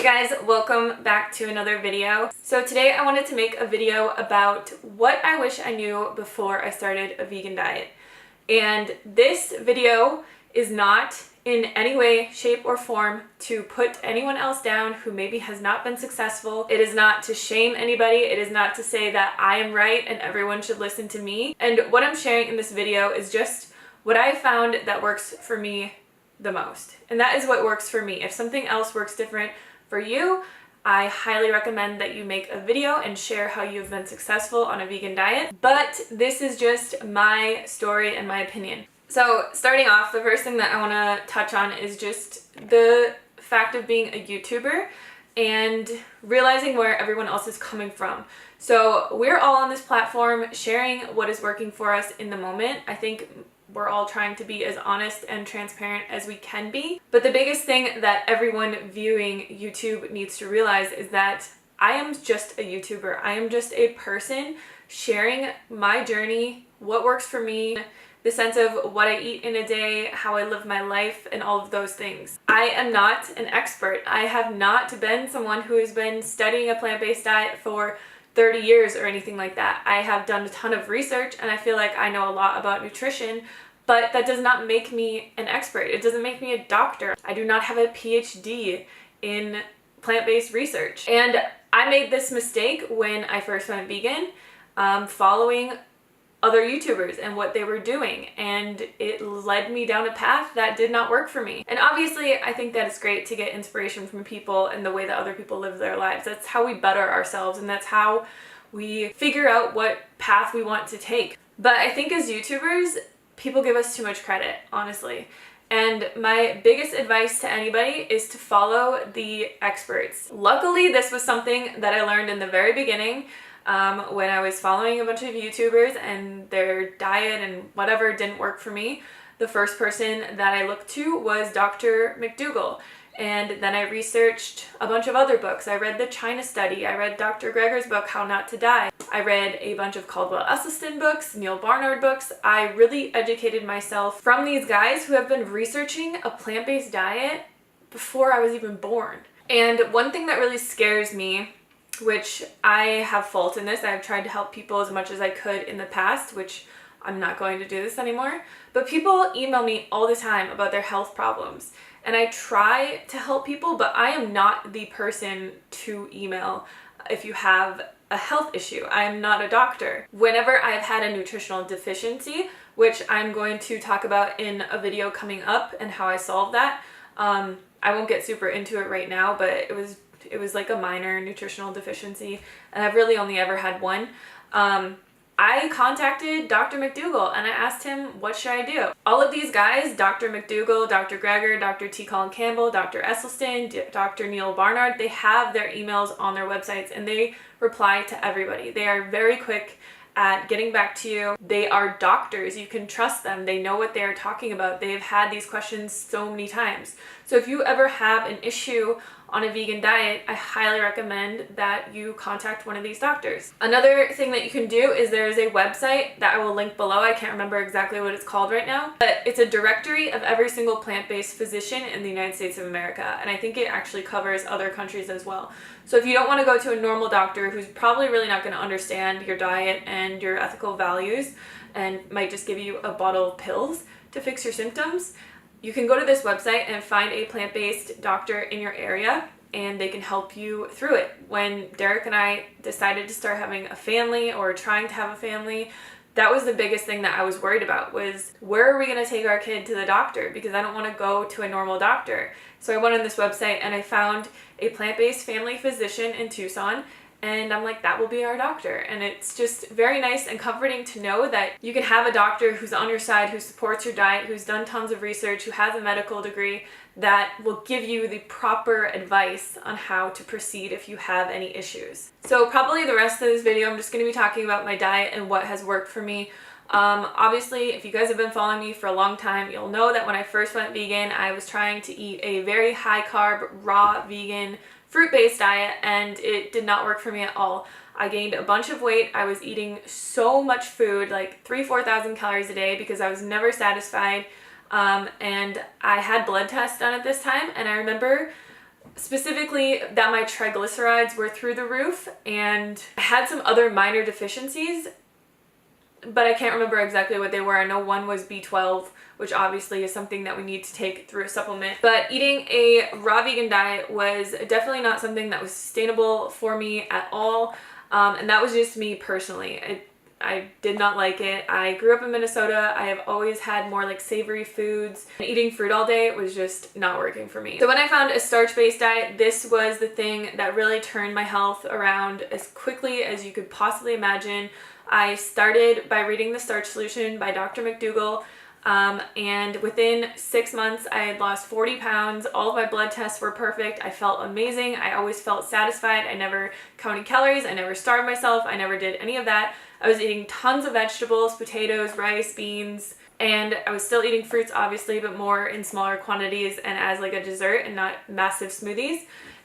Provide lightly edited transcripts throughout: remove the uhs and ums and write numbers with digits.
guys, welcome back to another video. So today I wanted to make a video about what I wish I knew before I started a vegan diet. And this video is not in any way, shape, or form to put anyone else down who maybe has not been successful. It is not to shame anybody. It is not to say that I am right and everyone should listen to me. And what I'm sharing in this video is just what I found that works for me the most. And that is what works for me. If something else works different for you, I highly recommend that you make a video and share how you've been successful on a vegan diet. But this is just my story and my opinion. So starting off, the first thing that I want to touch on is just the fact of being a YouTuber and realizing where everyone else is coming from. So we're all on this platform sharing what is working for us in the moment. I think we're all trying to be as honest and transparent as we can be. But the biggest thing that everyone viewing YouTube needs to realize is that I am just a YouTuber. I am just a person sharing my journey, what works for me, the sense of what I eat in a day, how I live my life, and all of those things. I am not an expert. I have not been someone who has been studying a plant-based diet for 30 years or anything like that. I have done a ton of research and I feel like I know a lot about nutrition, but that does not make me an expert. It doesn't make me a doctor. I do not have a PhD in plant-based research. And I made this mistake when I first went vegan, following other YouTubers and what they were doing, and it led me down a path that did not work for me. And obviously I think that it's great to get inspiration from people and the way that other people live their lives. That's how we better ourselves, and that's how we figure out what path we want to take. But I think as YouTubers, people give us too much credit, honestly. And my biggest advice to anybody is to follow the experts. Luckily, this was something that I learned in the very beginning. When I was following a bunch of YouTubers and their diet and whatever didn't work for me, the first person that I looked to was Dr. McDougall. And then I researched a bunch of other books. I read the China Study. I read Dr. Greger's book, How Not to Die. I read a bunch of Caldwell Esselstyn books, Neal Barnard books. I really educated myself from these guys who have been researching a plant-based diet before I was even born. And one thing that really scares me, which I have fault in this, I've tried to help people as much as I could in the past, which I'm not going to do this anymore, but people email me all the time about their health problems. And I try to help people, but I am not the person to email if you have a health issue. I am not a doctor. Whenever I've had a nutritional deficiency, which I'm going to talk about in a video coming up and how I solved that, I won't get super into it right now, but it was like a minor nutritional deficiency, and I've really only ever had one. I contacted Dr. McDougall and I asked him, what should I do? All of these guys, Dr. McDougall, Dr. Greger, Dr. T. Colin Campbell, Dr. Esselstyn, Dr. Neal Barnard, they have their emails on their websites and they reply to everybody. They are very quick at getting back to you. They are doctors. You can trust them. They know what they are talking about. They've had these questions so many times. So if you ever have an issue on a vegan diet, I highly recommend that you contact one of these doctors. Another thing that you can do is there is a website that I will link below. I can't remember exactly what it's called right now, but it's a directory of every single plant-based physician in the United States of America, and I think it actually covers other countries as well. So if you don't want to go to a normal doctor who's probably really not going to understand your diet and your ethical values and might just give you a bottle of pills to fix your symptoms, you can go to this website and find a plant-based doctor in your area and they can help you through it. When Derek and I decided to start having a family or trying to have a family, that was the biggest thing that I was worried about, was where are we going to take our kid to the doctor, because I don't want to go to a normal doctor. So I went on this website and I found a plant-based family physician in Tucson, and I'm like, that will be our doctor. And it's just very nice and comforting to know that you can have a doctor who's on your side, who supports your diet, who's done tons of research, who has a medical degree, that will give you the proper advice on how to proceed if you have any issues. So probably the rest of this video, I'm just going to be talking about my diet and what has worked for me. Obviously, if you guys have been following me for a long time, you'll know that when I first went vegan, I was trying to eat a very high carb, raw, vegan, fruit-based diet, and it did not work for me at all. I gained a bunch of weight. I was eating so much food, like 3,000-4,000 calories a day, because I was never satisfied. And I had blood tests done at this time, and I remember specifically that my triglycerides were through the roof, and I had some other minor deficiencies, but I can't remember exactly what they were. I know one was B12, which obviously is something that we need to take through a supplement. But eating a raw vegan diet was definitely not something that was sustainable for me at all. And that was just me personally. I did not like it. I grew up in Minnesota. I have always had more like savory foods. And eating fruit all day was just not working for me. So when I found a starch-based diet, this was the thing that really turned my health around as quickly as you could possibly imagine. I started by reading The Starch Solution by Dr. McDougall. And within 6 months, I had lost 40 pounds. All of my blood tests were perfect. I felt amazing. I always felt satisfied. I never counted calories. I never starved myself. I never did any of that. I was eating tons of vegetables, potatoes, rice, beans, and I was still eating fruits, obviously, but more in smaller quantities and as like a dessert and not massive smoothies.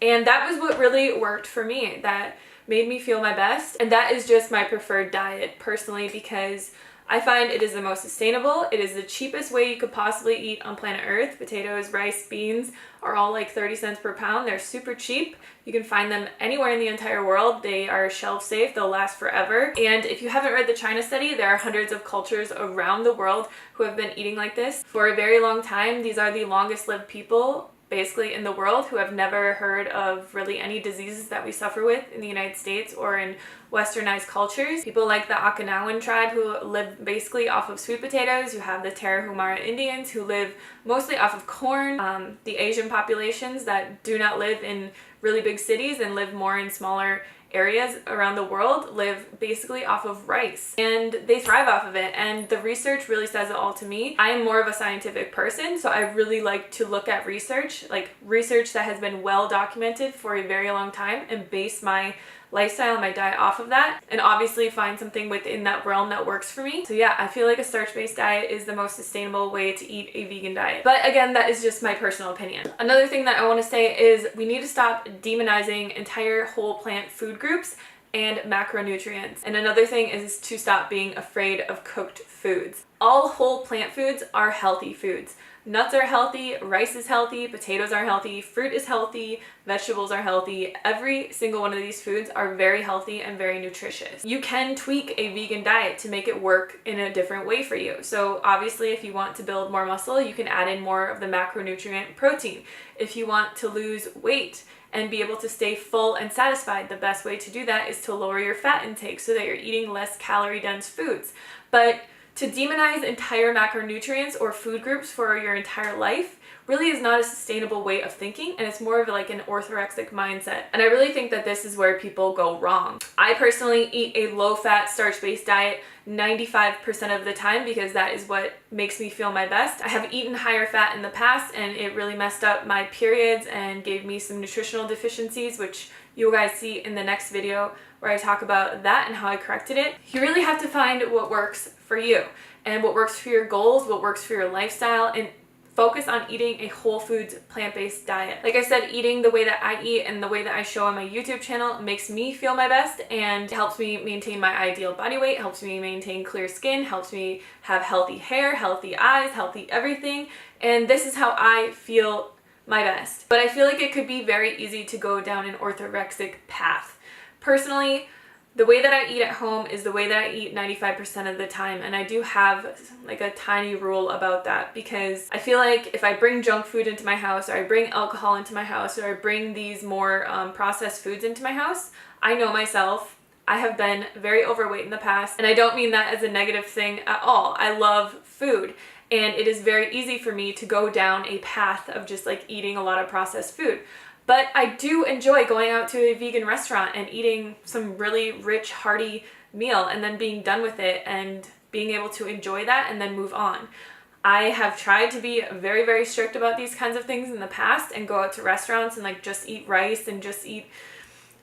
And that was what really worked for me. That made me feel my best. And that is just my preferred diet personally, because I find it is the most sustainable. It is the cheapest way you could possibly eat on planet Earth. Potatoes, rice, beans are all like 30 cents per pound. They're super cheap. You can find them anywhere in the entire world. They are shelf safe. They'll last forever. And if you haven't read the China study, there are hundreds of cultures around the world who have been eating like this for a very long time. These are the longest lived people basically in the world who have never heard of really any diseases that we suffer with in the United States or in westernized cultures. People like the Okinawan tribe who live basically off of sweet potatoes. You have the Tarahumara Indians who live mostly off of corn. The Asian populations that do not live in really big cities and live more in smaller areas around the world live basically off of rice, and they thrive off of it. And the research really says it all to me. I am more of a scientific person, so I really like to look at research, like research that has been well documented for a very long time, and base my lifestyle and my diet off of that, and obviously find something within that realm that works for me. So yeah, I feel like a starch-based diet is the most sustainable way to eat a vegan diet. But again, that is just my personal opinion. Another thing that I want to say is we need to stop demonizing entire whole plant food groups and macronutrients. And another thing is to stop being afraid of cooked foods. All whole plant foods are healthy foods. Nuts are healthy, rice is healthy, potatoes are healthy, fruit is healthy, vegetables are healthy. Every single one of these foods are very healthy and very nutritious. You can tweak a vegan diet to make it work in a different way for you. So obviously if you want to build more muscle, you can add in more of the macronutrient protein. If you want to lose weight and be able to stay full and satisfied, the best way to do that is to lower your fat intake so that you're eating less calorie dense foods. But to demonize entire macronutrients or food groups for your entire life really is not a sustainable way of thinking, and it's more of like an orthorexic mindset. And I really think that this is where people go wrong. I personally eat a low-fat, starch-based diet 95% of the time because that is what makes me feel my best. I have eaten higher fat in the past and it really messed up my periods and gave me some nutritional deficiencies, which you guys see in the next video where I talk about that and how I corrected it. You really have to find what works for you and what works for your goals, what works for your lifestyle, and focus on eating a whole foods plant-based diet. Like I said, eating the way that I eat and the way that I show on my YouTube channel makes me feel my best and helps me maintain my ideal body weight, helps me maintain clear skin, helps me have healthy hair, healthy eyes, healthy everything. And this is how I feel my best. But I feel like it could be very easy to go down an orthorexic path. Personally, the way that I eat at home is the way that I eat 95% of the time, and I do have like a tiny rule about that because I feel like if I bring junk food into my house, or I bring alcohol into my house, or I bring these more processed foods into my house, I know myself. I have been very overweight in the past, and I don't mean that as a negative thing at all. I love food, and it is very easy for me to go down a path of just like eating a lot of processed food. But I do enjoy going out to a vegan restaurant and eating some really rich, hearty meal and then being done with it and being able to enjoy that and then move on. I have tried to be very, very strict about these kinds of things in the past and go out to restaurants and like just eat rice and just eat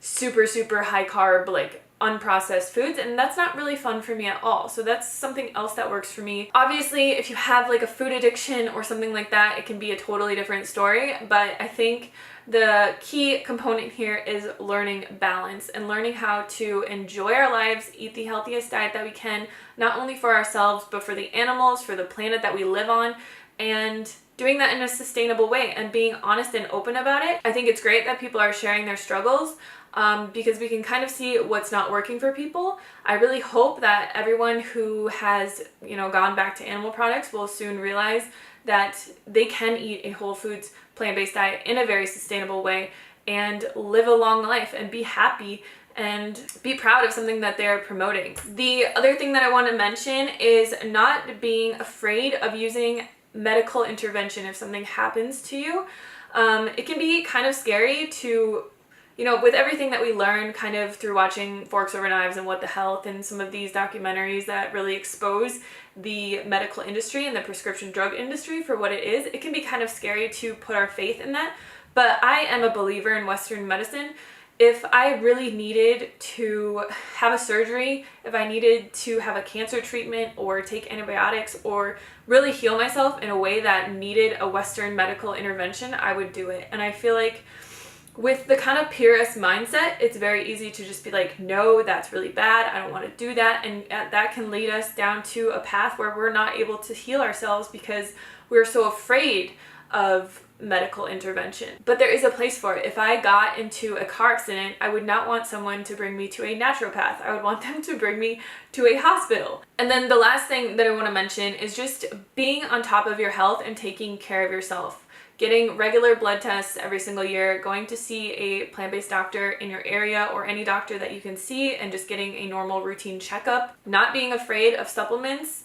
super, super high carb, like unprocessed foods, and that's not really fun for me at all. So that's something else that works for me. Obviously, if you have like a food addiction or something like that, it can be a totally different story, but I think the key component here is learning balance and learning how to enjoy our lives, eat the healthiest diet that we can, not only for ourselves, but for the animals, for the planet that we live on, and doing that in a sustainable way and being honest and open about it. I think it's great that people are sharing their struggles because we can kind of see what's not working for people. I really hope that everyone who has, gone back to animal products will soon realize that they can eat a whole foods plant-based diet in a very sustainable way and live a long life and be happy and be proud of something that they're promoting. The other thing that I want to mention is not being afraid of using medical intervention if something happens to you. It can be kind of scary to, with everything that we learn kind of through watching Forks Over Knives and What the Health and some of these documentaries that really expose the medical industry and the prescription drug industry for what it is, it can be kind of scary to put our faith in that. But I am a believer in Western medicine. If I really needed to have a surgery, if I needed to have a cancer treatment or take antibiotics or really heal myself in a way that needed a Western medical intervention, I would do it. And I feel like with the kind of purist mindset, it's very easy to just be like, no, that's really bad. I don't want to do that. And that can lead us down to a path where we're not able to heal ourselves because we're so afraid of medical intervention. But there is a place for it. If I got into a car accident, I would not want someone to bring me to a naturopath. I would want them to bring me to a hospital. And then the last thing that I want to mention is just being on top of your health and taking care of yourself. Getting regular blood tests every single year, going to see a plant-based doctor in your area or any doctor that you can see, and just getting a normal routine checkup. Not being afraid of supplements.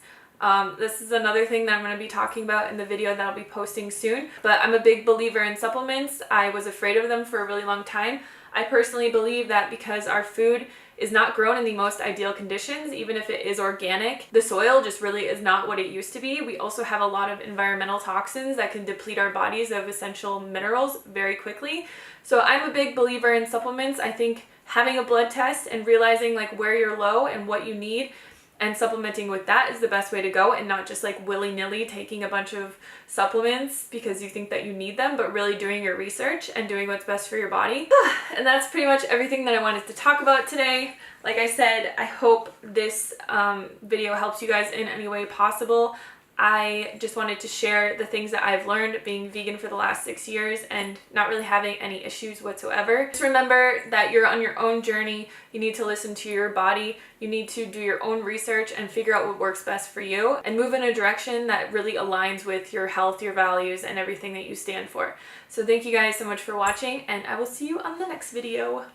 This is another thing that I'm going to be talking about in the video that I'll be posting soon, but I'm a big believer in supplements. I was afraid of them for a really long time. I personally believe that because our food is not grown in the most ideal conditions, even if it is organic, the soil just really is not what it used to be. We also have a lot of environmental toxins that can deplete our bodies of essential minerals very quickly. So I'm a big believer in supplements. I think having a blood test and realizing like where you're low and what you need and supplementing with that is the best way to go, and not just like willy-nilly taking a bunch of supplements because you think that you need them, but really doing your research and doing what's best for your body. And that's pretty much everything that I wanted to talk about today. Like I said, I hope this video helps you guys in any way possible. I just wanted to share the things that I've learned being vegan for the last 6 years and not really having any issues whatsoever. Just remember that you're on your own journey. You need to listen to your body. You need to do your own research and figure out what works best for you and move in a direction that really aligns with your health, your values, and everything that you stand for. So thank you guys so much for watching, and I will see you on the next video.